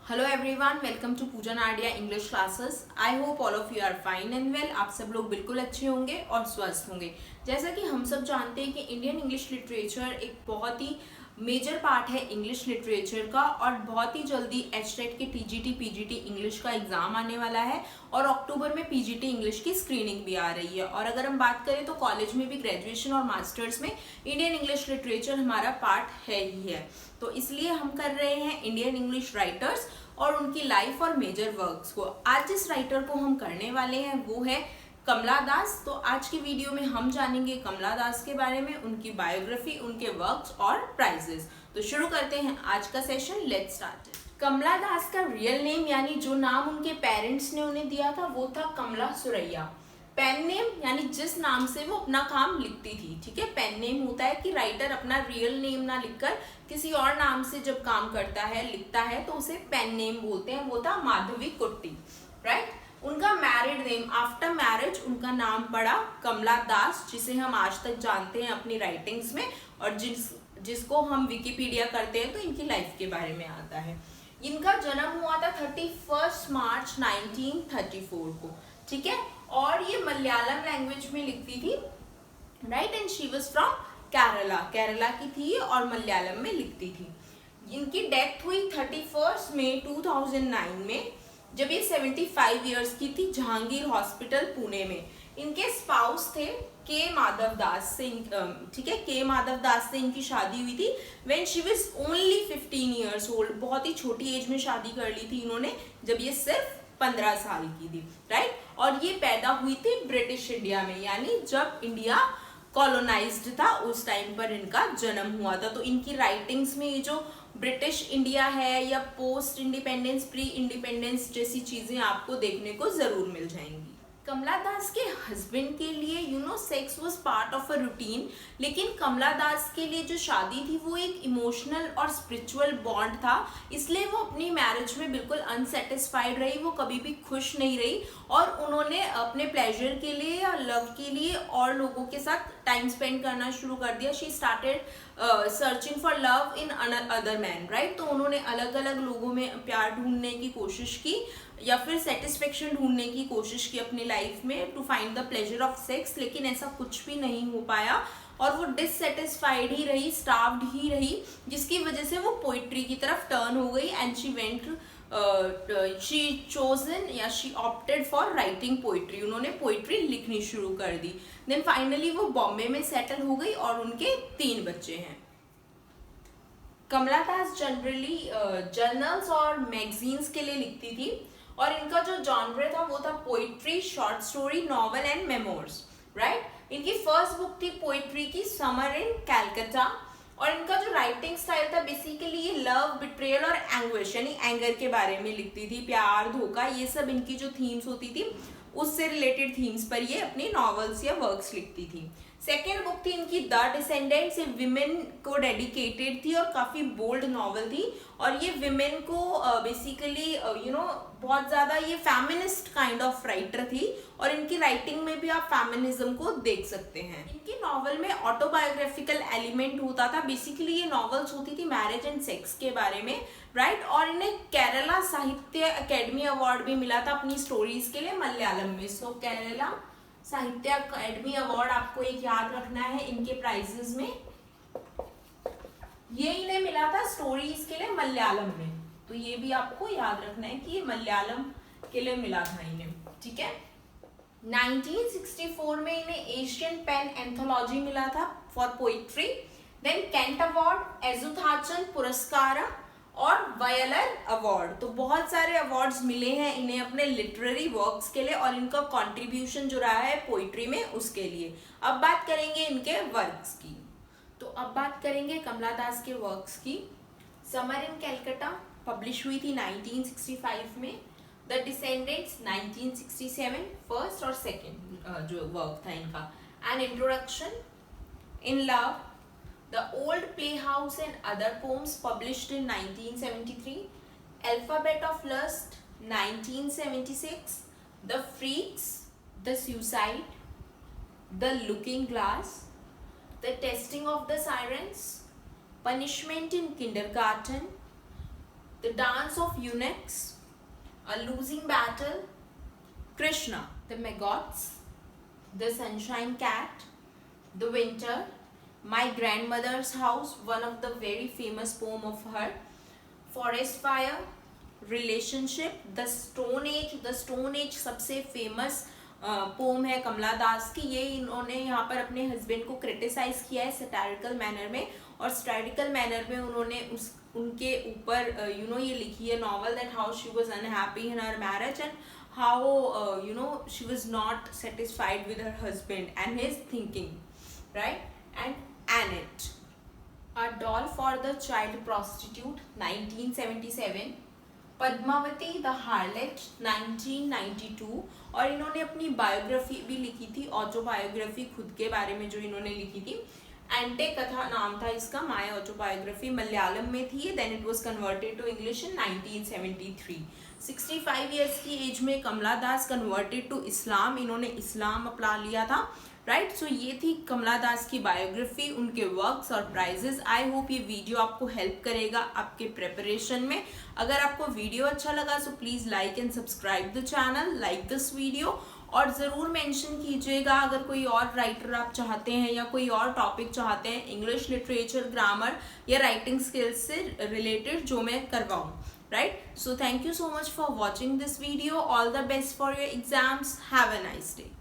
Hello everyone, welcome to Pooja Nadia English classes. I hope all of you are fine and well. आप सब लोग बिल्कुल अच्छे होंगे और स्वस्थ होंगे। जैसा कि हम सब जानते हैं कि इंडियन इंग्लिश लिटरेचर एक बहुत ही मेजर पार्ट है इंग्लिश लिटरेचर का, और बहुत ही जल्दी एचटेट के टीजीटी पीजीटी इंग्लिश का एग्जाम आने वाला है और अक्टूबर में पीजीटी इंग्लिश की स्क्रीनिंग भी आ रही है। और अगर हम बात करें तो कॉलेज में भी ग्रेजुएशन और मास्टर्स में इंडियन इंग्लिश लिटरेचर हमारा पार्ट है ही है। तो इसलिए हम कर रहे हैं इंडियन इंग्लिश राइटर्स और उनकी लाइफ और मेजर वर्क्स को। आज जिस राइटर को हम करने वाले हैं वो है कमला दास। तो आज की वीडियो में हम जानेंगे कमला दास के बारे में, उनकी बायोग्राफी, उनके वर्क्स और प्राइजेस। तो शुरू करते हैं आज का session. Let's start. Kamala Das का रियल नेम यानी जो नाम उनके पेरेंट्स ने उन्हें दिया था वो था कमला सुरैया। पेन नेम यानी जिस नाम से वो अपना काम लिखती थी, ठीक है। पेन नेम होता है कि राइटर अपना रियल नेम ना लिखकर किसी और नाम से जब काम करता है, लिखता है, तो उसे पेन नेम बोलते हैं। वो था माधवी कुट्टी, राइट। उनका मैरिड नेम, आफ्टर मैरिज उनका नाम पड़ा कमला दास, जिसे हम आज तक जानते हैं अपनी राइटिंग्स में, और जिसको हम विकिपीडिया करते हैं तो इनकी लाइफ के बारे में आता है। इनका जन्म हुआ था 31 मार्च 1934 को, ठीक है। और ये मलयालम लैंग्वेज में लिखती थी, right. And she was from Kerala की थी और मलयालम में लिखती थी। इनकी डेथ हुई 31 मई 2009 में, जब ये 75 इयर्स की थी, जहांगीर हॉस्पिटल पुणे में। इनके स्पाउस थे के माधव दास से, ठीक है, के माधव दास से इनकी शादी हुई थी when she was only 15 years old. बहुत ही छोटी एज में शादी कर ली थी इन्होंने, जब ये सिर्फ 15 साल की थी, राइट। और ये पैदा हुई थी ब्रिटिश इंडिया में, यानी जब इंडिया कॉलोनाइज्ड था उस टाइम पर इनका जन्म हुआ था। तो इनकी राइटिंग्स में ये जो ब्रिटिश इंडिया है या पोस्ट इंडिपेंडेंस, प्री इंडिपेंडेंस जैसी चीजें आपको देखने को जरूर मिल जाएंगी। कमला दास के हस्बैंड के लिए sex was part of a routine, लेकिन कमला दास के लिए जो शादी थी वो एक इमोशनल और स्पिरिचुअल बॉन्ड था। इसलिए वो अपनी मैरिज में बिल्कुल अनसेटिस्फाइड रही, वो कभी भी खुश नहीं रही, और उन्होंने अपने प्लेजर के लिए या लव के लिए और लोगों के साथ टाइम स्पेंड करना शुरू कर दिया। She started searching for love in other man, right. तो उन्होंने अलग अलग लोगों में प्यार ढूंढने की कोशिश की या फिर सेटिस्फेक्शन ढूंढने की कोशिश की अपनी लाइफ में, to find the pleasure of sex, लेकिन ऐसा कुछ भी नहीं हो पाया और वो डिससेटिस्फाइड ही रही, स्टार्व्ड ही रही, जिसकी वजह से वो पोइट्री की तरफ टर्न हो गई। एंड शी चोजन या she opted for writing poetry. उन्होंने पोइट्री लिखनी शुरू कर दी। देन फाइनली वो बॉम्बे में सेटल हो गई और उनके 3 बच्चे हैं। कमला दास जनरली जर्नल्स और मैगजीन्स के लिए लिखती थी, और इनका जो जॉनर था वो था poetry, short story, novel and memoirs, right. इनकी फर्स्ट बुक थी पोइट्री की समर इन कैलकाटा, और इनका जो राइटिंग स्टाइल था बेसिकली ये लव, बिट्रेयल और एंग्विश यानी एंगर के बारे में लिखती थी। प्यार, धोखा, ये सब इनकी जो थीम्स होती थी उससे रिलेटेड थीम्स पर ये अपनी नॉवेल्स या वर्क्स लिखती थी। सेकेंड बुक थी इनकी द डिसेंडेंट्स, ये विमेन को डेडिकेटेड थी और काफी बोल्ड नॉवल थी, और ये विमेन को बेसिकली बहुत ज्यादा ये फेमिनिस्ट काइंड ऑफ राइटर थी, और इनकी राइटिंग में भी आप फेमिनिज्म को देख सकते हैं। इनकी नॉवल में ऑटोबायोग्राफिकल एलिमेंट होता था। बेसिकली ये नॉवेल्स होती थी मैरिज एंड सेक्स के बारे में, राइट। और इन्हें केरला साहित्य अकेडमी अवार्ड भी मिला था अपनी स्टोरीज के लिए मलयालम में। सो केरला साहित्य अकेडमी अवार्ड आपको एक याद रखना है इनके प्राइजेस में। ये इन्हें मिला था स्टोरीज के लिए मलयालम में, तो ये भी आपको याद रखना है कि ये मलयालम के लिए मिला था इन्हें, ठीक है। 1964 में इन्हें एशियन पेन एंथोलॉजी मिला था for poetry. Then Kent award, Ezhuthachan पुरस्कार और वायलर अवार्ड। तो बहुत सारे अवार्ड्स मिले हैं इन्हें अपने लिटरेरी वर्क्स के लिए, और इनका कंट्रीब्यूशन जो रहा है पोइट्री में उसके लिए। अब बात करेंगे इनके वर्क्स की। तो अब बात करेंगे कमला दास के वर्क्स की। समर इन कैलकाटा पब्लिश हुई थी 1965 में। द डिसेंडेंट्स 1967 फर्स्ट और सेकेंड जो वर्क था इनका। An introduction, in love, The Old Playhouse and Other Poems published in 1973, Alphabet of Lust 1976, The Freaks, The Suicide, The Looking Glass, The Testing of the Sirens, Punishment in Kindergarten, The Dance of Eunuchs, A Losing Battle, Krishna, The Maggots, The Sunshine Cat, The Winter, My Grandmother's House, one of the very famous poem of her, Forest Fire, Relationship, The Stone Age. The Stone Age सबसे famous pome है कमला दास की. ये इन्होंने यहाँ पर अपने husband को criticise किया है सैटारिकल मैनर में, और स्टैटिकल मैनर में उन्होंने उनके ऊपर ये लिखी है novel, that how she was unhappy in her marriage and how she was not satisfied with her husband and his thinking, right? And Annette, A Doll for the Child Prostitute, 1977. Padmavati the harlot, 1992. और इन्होंने अपनी biography भी लिखी थी, autobiography खुद के बारे में जो इन्होंने लिखी थी. एंटे कथा नाम था इसका, माय ऑटोबायोग्राफी. मलयालम में थी, then it was converted to English in 1973. 65 years की एज में कमला दास कन्वर्टेड टू इस्लाम. इन्होंने इस्लाम अपना लिया था, राइट. सो ये थी कमला दास की बायोग्राफी, उनके वर्क्स और प्राइजेस. आई होप ये वीडियो आपको हेल्प करेगा आपके प्रिपरेशन में. अगर आपको वीडियो अच्छा लगा so please like and subscribe the channel, like this video, और ज़रूर मेंशन कीजिएगा अगर कोई और राइटर आप चाहते हैं या कोई और टॉपिक चाहते हैं इंग्लिश लिटरेचर, ग्रामर या राइटिंग स्किल्स से रिलेटेड जो मैं करवाऊँ, right. So thank you so much for watching this video. All the best for your exams. Have a nice day.